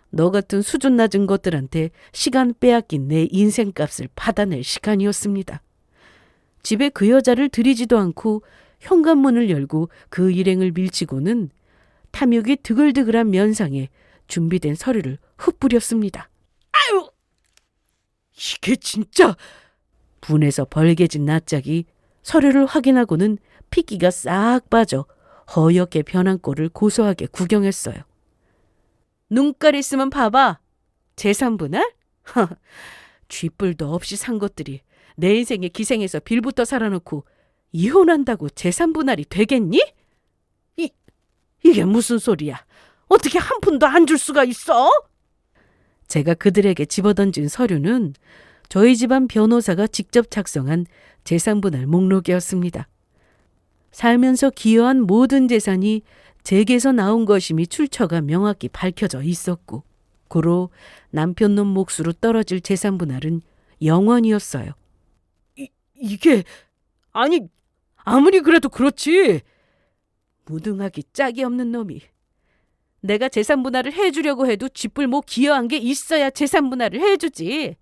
너 같은 수준 낮은 것들한테 시간 빼앗긴 내 인생값을 받아낼 시간이었습니다. 집에 그 여자를 들이지도 않고 현관문을 열고 그 일행을 밀치고는 탐욕이 드글드글한 면상에 준비된 서류를 흩뿌렸습니다. 아유! 이게 진짜! 분해서 벌개진 낯짝이 서류를 확인하고는 핏기가 싹 빠져 허옇게 변한 꼴을 고소하게 구경했어요. 눈깔 있으면 봐봐. 재산 분할? 쥐뿔도 없이 산 것들이 내 인생에 기생해서 빌부터 살아놓고 이혼한다고 재산 분할이 되겠니? 이게 무슨 소리야? 어떻게 한 푼도 안 줄 수가 있어? 제가 그들에게 집어던진 서류는 저희 집안 변호사가 직접 작성한 재산분할 목록이었습니다. 살면서 기여한 모든 재산이 제게서 나온 것임이 출처가 명확히 밝혀져 있었고 고로 남편놈 몫으로 떨어질 재산분할은 0원이었어요. 이게 아니, 아무리 그래도 그렇지. 무등하기 짝이 없는 놈이. 내가 재산분할을 해주려고 해도 쥐뿔 기여한 게 있어야 재산분할을 해주지.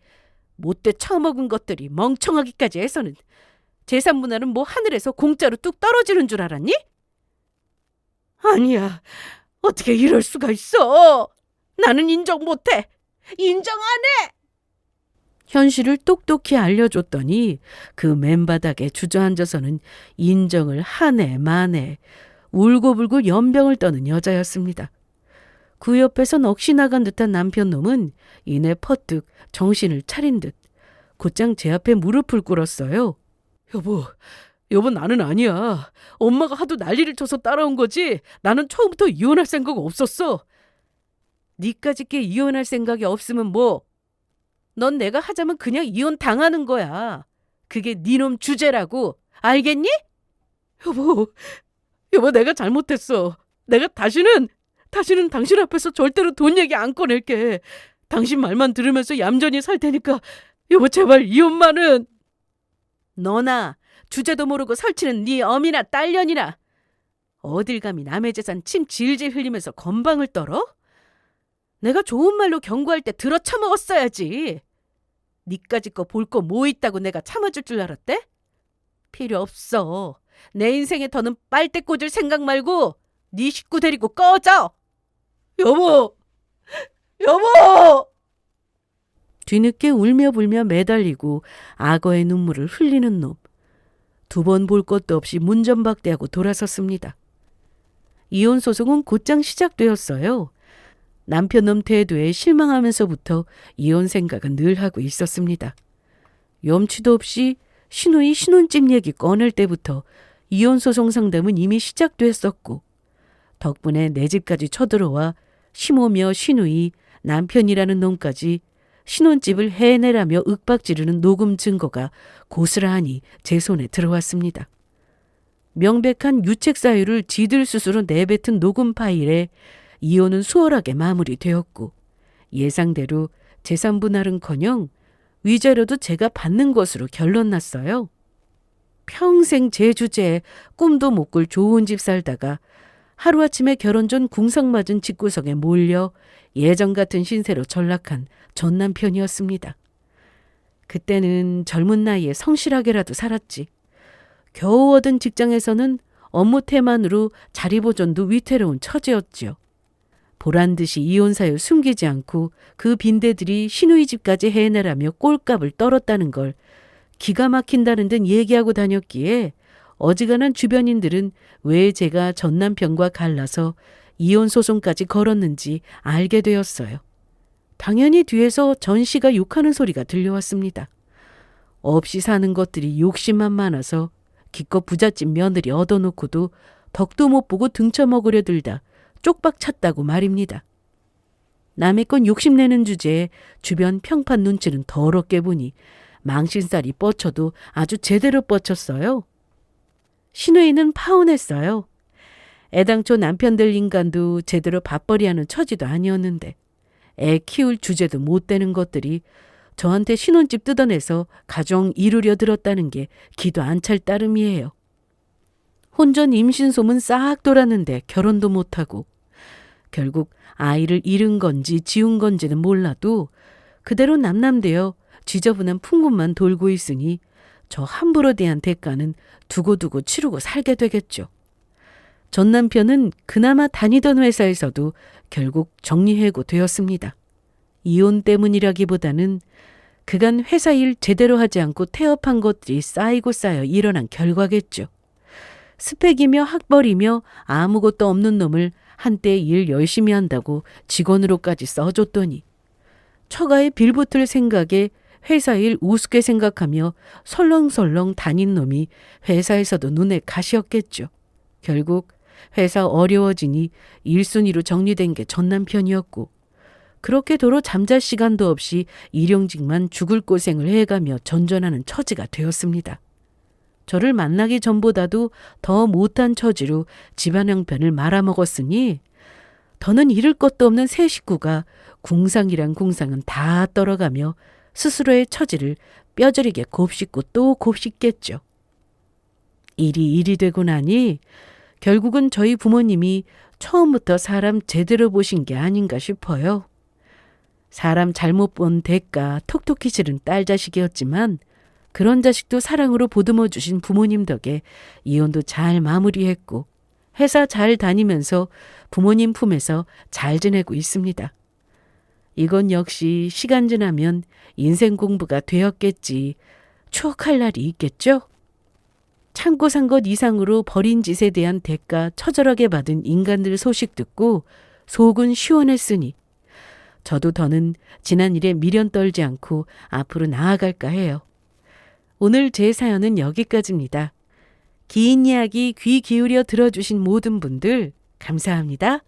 못돼 처먹은 것들이 멍청하기까지 해서는 재산분할은 하늘에서 공짜로 뚝 떨어지는 줄 알았니? 아니야. 어떻게 이럴 수가 있어. 나는 인정 못해. 인정 안 해. 현실을 똑똑히 알려줬더니 그 맨바닥에 주저앉아서는 인정을 하네 마네 울고불고 연병을 떠는 여자였습니다. 그 옆에서 넋이 나간 듯한 남편 놈은 이내 퍼뜩 정신을 차린 듯 곧장 제 앞에 무릎을 꿇었어요. 여보 나는 아니야. 엄마가 하도 난리를 쳐서 따라온 거지. 나는 처음부터 이혼할 생각 없었어. 니까짓게 이혼할 생각이 없으면 넌 내가 하자면 그냥 이혼 당하는 거야. 그게 니놈 주제라고. 알겠니? 여보 내가 잘못했어. 내가 다시는 당신 앞에서 절대로 돈 얘기 안 꺼낼게. 당신 말만 들으면서 얌전히 살 테니까 여보 제발 이혼만은. 너나 주제도 모르고 설치는 네 어미나 딸년이나 어딜 감히 남의 재산 침 질질 흘리면서 건방을 떨어? 내가 좋은 말로 경고할 때 들어 쳐먹었어야지. 니까짓 거 볼 거 뭐 있다고 내가 참아줄 줄 알았대? 필요 없어. 내 인생에 더는 빨대 꽂을 생각 말고 네 식구 데리고 꺼져. 여보! 뒤늦게 울며 불며 매달리고 악어의 눈물을 흘리는 놈. 두 번 볼 것도 없이 문전박대하고 돌아섰습니다. 이혼 소송은 곧장 시작되었어요. 남편 놈 태도에 실망하면서부터 이혼 생각은 늘 하고 있었습니다. 염치도 없이 시누이 신혼집 얘기 꺼낼 때부터 이혼 소송 상담은 이미 시작됐었고 덕분에 내 집까지 쳐들어와 시모며 시누이 남편이라는 놈까지 신혼집을 해내라며 윽박지르는 녹음 증거가 고스란히 제 손에 들어왔습니다. 명백한 유책 사유를 지들 스스로 내뱉은 녹음 파일에 이혼은 수월하게 마무리되었고 예상대로 재산분할은커녕 위자료도 제가 받는 것으로 결론났어요. 평생 제 주제에 꿈도 못 꿀 좋은 집 살다가 하루아침에 결혼 전 궁상맞은 집구석에 몰려 예전 같은 신세로 전락한 전 남편이었습니다. 그때는 젊은 나이에 성실하게라도 살았지. 겨우 얻은 직장에서는 업무 태만으로 자리 보존도 위태로운 처지였지요. 보란듯이 이혼 사유 숨기지 않고 그 빈대들이 시누이 집까지 해내라며 꼴값을 떨었다는 걸 기가 막힌다는 듯 얘기하고 다녔기에 어지간한 주변인들은 왜 제가 전 남편과 갈라서 이혼 소송까지 걸었는지 알게 되었어요. 당연히 뒤에서 전 씨가 욕하는 소리가 들려왔습니다. 없이 사는 것들이 욕심만 많아서 기껏 부잣집 며느리 얻어놓고도 덕도 못 보고 등쳐먹으려 들다 쪽박 찼다고 말입니다. 남의 건 욕심내는 주제에 주변 평판 눈치는 더럽게 보니 망신살이 뻗쳐도 아주 제대로 뻗쳤어요. 시누이는 파혼했어요. 애당초 남편들 인간도 제대로 밥벌이하는 처지도 아니었는데 애 키울 주제도 못 되는 것들이 저한테 신혼집 뜯어내서 가정 이루려 들었다는 게 기도 안 찰 따름이에요. 혼전 임신 소문 싹 돌았는데 결혼도 못하고 결국 아이를 잃은 건지 지운 건지는 몰라도 그대로 남남되어 지저분한 풍문만 돌고 있으니 저 함부로 대한 대가는 두고두고 치르고 살게 되겠죠. 전 남편은 그나마 다니던 회사에서도 결국 정리해고 되었습니다. 이혼 때문이라기보다는 그간 회사 일 제대로 하지 않고 태업한 것들이 쌓이고 쌓여 일어난 결과겠죠. 스펙이며 학벌이며 아무것도 없는 놈을 한때 일 열심히 한다고 직원으로까지 써줬더니 처가에 빌붙을 생각에 회사 일 우습게 생각하며 설렁설렁 다닌 놈이 회사에서도 눈에 가시였겠죠. 결국 회사 어려워지니 1순위로 정리된 게 전 남편이었고 그렇게 도로 잠잘 시간도 없이 일용직만 죽을 고생을 해가며 전전하는 처지가 되었습니다. 저를 만나기 전보다도 더 못한 처지로 집안 형편을 말아먹었으니 더는 잃을 것도 없는 새 식구가 궁상이란 궁상은 다 떨어가며 스스로의 처지를 뼈저리게 곱씹고 또 곱씹겠죠. 일이 되고 나니 결국은 저희 부모님이 처음부터 사람 제대로 보신 게 아닌가 싶어요. 사람 잘못 본 대가 톡톡히 싫은 딸 자식이었지만 그런 자식도 사랑으로 보듬어 주신 부모님 덕에 이혼도 잘 마무리했고 회사 잘 다니면서 부모님 품에서 잘 지내고 있습니다. 이건 역시 시간 지나면 인생 공부가 되었겠지. 추억할 날이 있겠죠? 참고 산 것 이상으로 버린 짓에 대한 대가 처절하게 받은 인간들 소식 듣고 속은 시원했으니 저도 더는 지난 일에 미련 떨지 않고 앞으로 나아갈까 해요. 오늘 제 사연은 여기까지입니다. 긴 이야기 귀 기울여 들어주신 모든 분들 감사합니다.